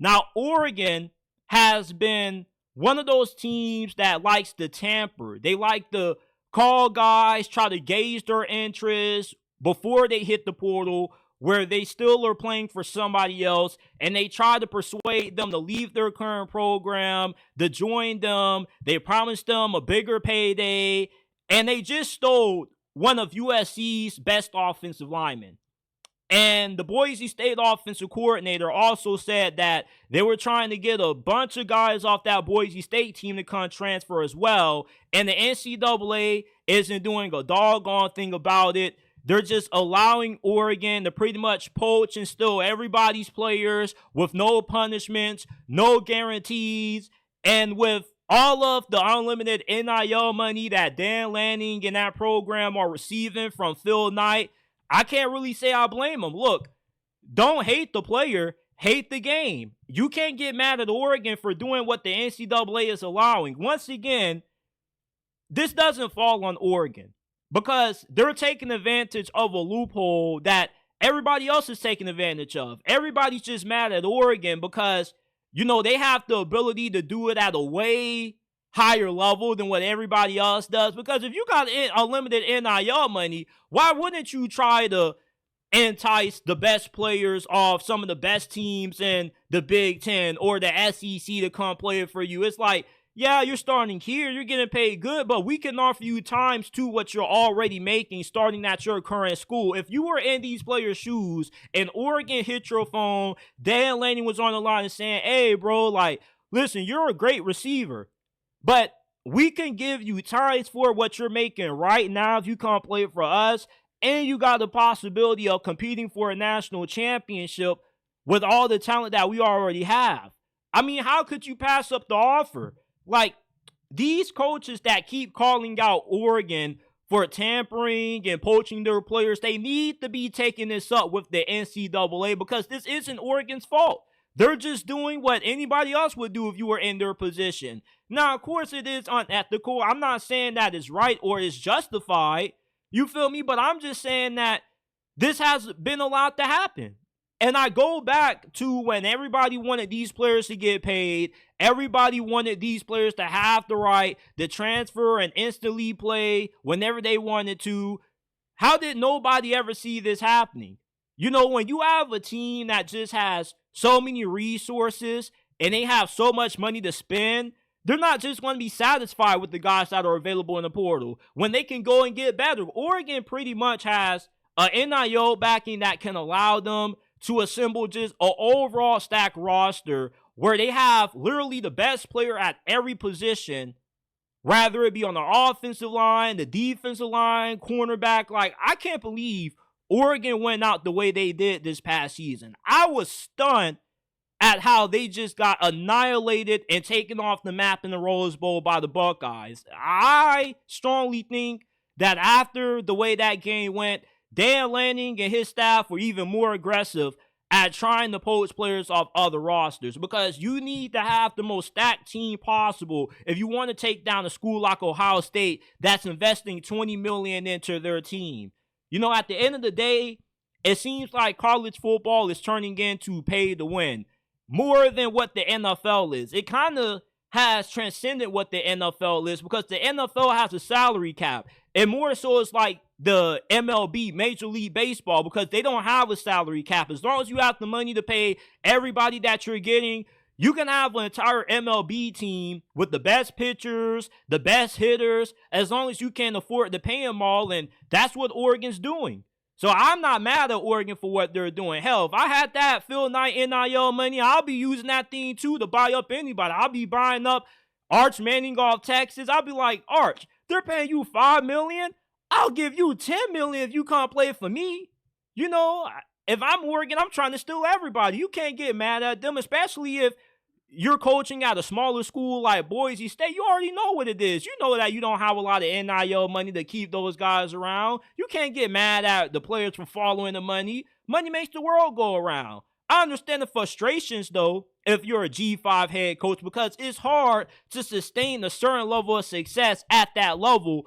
Now, Oregon has been one of those teams that likes to tamper. They like to call guys, try to gauge their interest before they hit the portal, where they still are playing for somebody else, and they try to persuade them to leave their current program, to join them. They promised them a bigger payday, and they just stole one of USC's best offensive linemen. And the Boise State offensive coordinator also said that they were trying to get a bunch of guys off that Boise State team to come transfer as well. And the NCAA isn't doing a doggone thing about it. They're just allowing Oregon to pretty much poach and steal everybody's players with no punishments, no guarantees, and with all of the unlimited NIL money that Dan Lanning and that program are receiving from Phil Knight. I can't really say I blame them. Look, don't hate the player, hate the game. You can't get mad at Oregon for doing what the NCAA is allowing. Once again, this doesn't fall on Oregon because they're taking advantage of a loophole that everybody else is taking advantage of. Everybody's just mad at Oregon because, they have the ability to do it at a way higher level than what everybody else does. Because if you got unlimited NIL money, why wouldn't you try to entice the best players of some of the best teams in the Big Ten or the SEC to come play for you? It's like, yeah, you're starting here, you're getting paid good, but we can offer you times 2 what you're already making starting at your current school. If you were in these players' shoes and Oregon hit your phone, Dan Lanning was on the line and saying, hey, bro, listen, you're a great receiver, but we can give you times for what you're making right now if you come play for us, and you got the possibility of competing for a national championship with all the talent that we already have. I mean, how could you pass up the offer? These coaches that keep calling out Oregon for tampering and poaching their players, they need to be taking this up with the NCAA because this isn't Oregon's fault. They're just doing what anybody else would do if you were in their position. Now, of course, it is unethical. I'm not saying that it's right or it's justified. You feel me? But I'm just saying that this has been allowed to happen. And I go back to when everybody wanted these players to get paid. Everybody wanted these players to have the right to transfer and instantly play whenever they wanted to. How did nobody ever see this happening? When you have a team that just has so many resources and they have so much money to spend, they're not just going to be satisfied with the guys that are available in the portal when they can go and get better. Oregon pretty much has an NIL backing that can allow them to assemble just an overall stacked roster where they have literally the best player at every position, rather it be on the offensive line, the defensive line, cornerback. I can't believe Oregon went out the way they did this past season. I was stunned at how they just got annihilated and taken off the map in the Rose Bowl by the Buckeyes. I strongly think that after the way that game went, Dan Lanning and his staff were even more aggressive at trying to poach players off other rosters because you need to have the most stacked team possible if you want to take down a school like Ohio State that's investing $20 million into their team. At the end of the day, it seems like college football is turning into pay to win more than what the NFL is. It kind of has transcended what the NFL is because the NFL has a salary cap. And more so it's like the MLB, Major League Baseball, because they don't have a salary cap. As long as you have the money to pay everybody that you're getting, you can have an entire MLB team with the best pitchers, the best hitters, as long as you can afford to pay them all, and that's what Oregon's doing. So I'm not mad at Oregon for what they're doing. Hell, if I had that Phil Knight NIL money, I'll be using that thing too to buy up anybody. I'll be buying up Arch Manning off Texas. I'll be like, Arch, they're paying you $5 million. I'll give you $10 million if you come play for me. If I'm Oregon, I'm trying to steal everybody. You can't get mad at them, especially if you're coaching at a smaller school like Boise State. You already know what it is. You know that you don't have a lot of NIL money to keep those guys around. You can't get mad at the players for following the money. Money makes the world go around. I understand the frustrations, though, if you're a G5 head coach, because it's hard to sustain a certain level of success at that level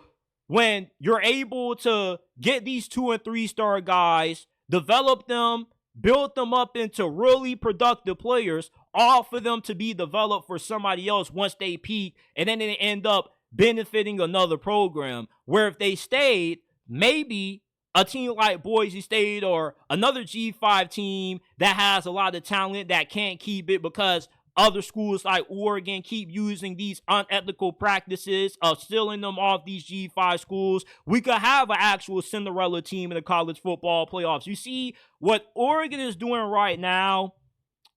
when you're able to get these 2- and 3-star guys, develop them, build them up into really productive players, all for them to be developed for somebody else once they peak, and then they end up benefiting another program. Where if they stayed, maybe a team like Boise State or another G5 team that has a lot of talent that can't keep it because other schools like Oregon keep using these unethical practices of stealing them off these G5 schools, we could have an actual Cinderella team in the college football playoffs. You see what Oregon is doing right now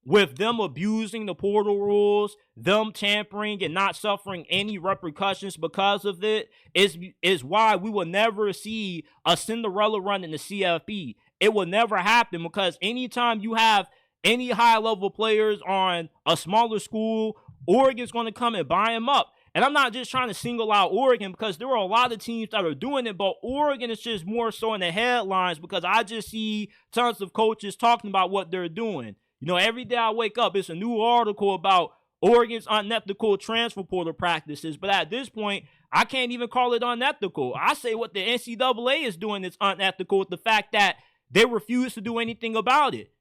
with them abusing the portal rules, them tampering and not suffering any repercussions because of it, is why we will never see a Cinderella run in the CFP. It will never happen, because anytime you have any high-level players on a smaller school, Oregon's going to come and buy them up. And I'm not just trying to single out Oregon, because there are a lot of teams that are doing it, but Oregon is just more so in the headlines because I just see tons of coaches talking about what they're doing. You know, every day I wake up, it's a new article about Oregon's unethical transfer portal practices. But at this point, I can't even call it unethical. I say what the NCAA is doing is unethical, with the fact that they refuse to do anything about it.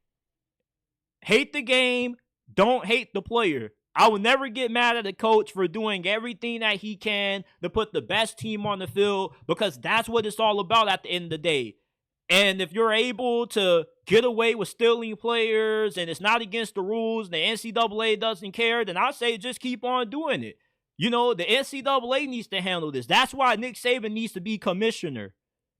Hate the game, don't hate the player. I will never get mad at a coach for doing everything that he can to put the best team on the field, because that's what it's all about at the end of the day. And if you're able to get away with stealing players and it's not against the rules, the NCAA doesn't care, then I say just keep on doing it. You know, the NCAA needs to handle this. That's why Nick Saban needs to be commissioner.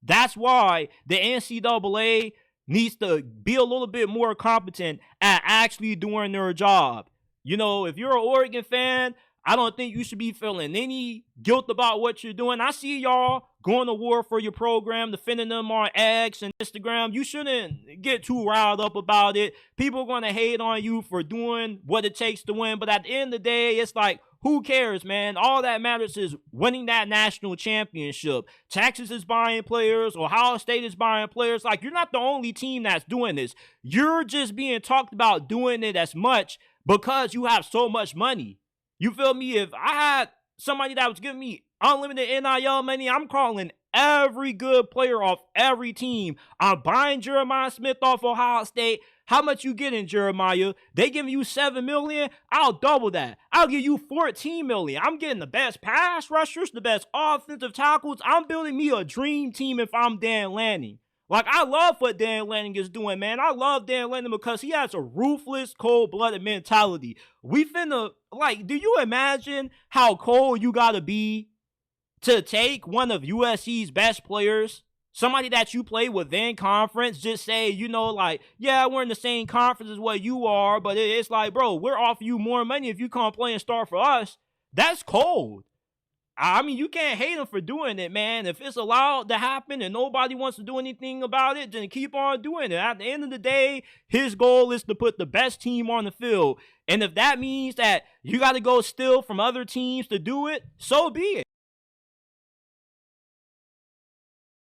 That's why the NCAA needs to be a little bit more competent at actually doing their job. You know, if you're an Oregon fan, I don't think you should be feeling any guilt about what you're doing. I see y'all going to war for your program, defending them on X and Instagram. You shouldn't get too riled up about it. People are going to hate on you for doing what it takes to win. But at the end of the day, it's like, who cares, man? All that matters is winning that national championship. Texas is buying players. Ohio State is buying players. Like, you're not the only team that's doing this. You're just being talked about doing it as much because you have so much money. You feel me? If I had somebody that was giving me unlimited NIL money, I'm calling every good player off every team. I'm buying Jeremiah Smith off Ohio State. How much you getting, Jeremiah? They giving you $7 million? I'll double that. I'll give you $14 million. I'm getting the best pass rushers, the best offensive tackles. I'm building me a dream team if I'm Dan Lanning. Like, I love what Dan Lanning is doing, man. I love Dan Lanning because he has a ruthless, cold-blooded mentality. We finna, like, do you imagine how cold you gotta be to take one of USC's best players, somebody that you play with in conference, just say, you know, like, yeah, we're in the same conference as what you are, but it's like, bro, we're offering you more money if you come play and start for us. That's cold. I mean, you can't hate him for doing it, man. If it's allowed to happen and nobody wants to do anything about it, then keep on doing it. At the end of the day, his goal is to put the best team on the field. And if that means that you got to go steal from other teams to do it, so be it.